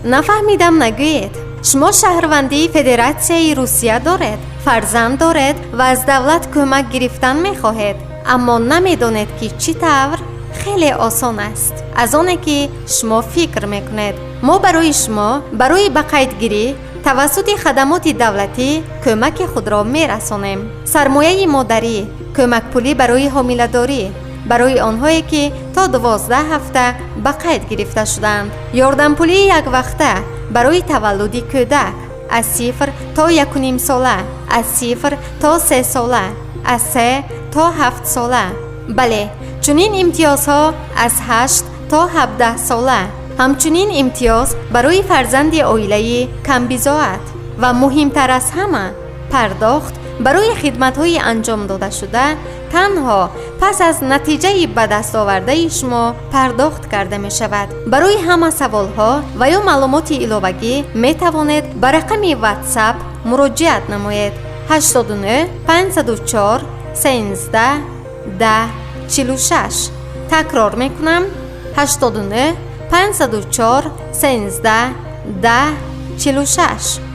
нафаҳмидам нагӯед. шумо шаҳрвандии Федератсияи Русия доред, фарзанд доред ва аз давлат кӯмак гирифтан мехоҳед, аммо намедонед ки чӣ тавр. хеле осон аст. аз оне ки шумо фикр мекунед. мо барои шумо барои ба қайдгирӣ тавассути хадамоти давлатӣ кӯмаки худро мерасонем. сармояи модарӣ, кӯмакпулӣ барои ҳомиладорӣ, барои онҳое ки то 12 ҳафта ба қайд гирифта шуданд. ёрдампулии яквақта барои таваллуди кӯдак аз 0 то 1.5 сола, аз 0 то 3 сола, аз 3 то 7 сола. бале, чунин имтиёзҳо аз 8 то 17 сола. ҳамчунин имтиёз барои фарзанди оилаи камбизоат ва муҳимтар аз ҳама, пардохт барои хидматҳои анҷомдодашуда танҳо пас аз натиҷаи ба дастовардаи шумо пардохт карда мешавад. барои ҳама саволҳо ва ё маълумоти иловагӣ метавонед ба рақами WhatsApp муроҷиат намоед. 89 504 13 10 46. такрор мекунам. 89 504 13 10 46.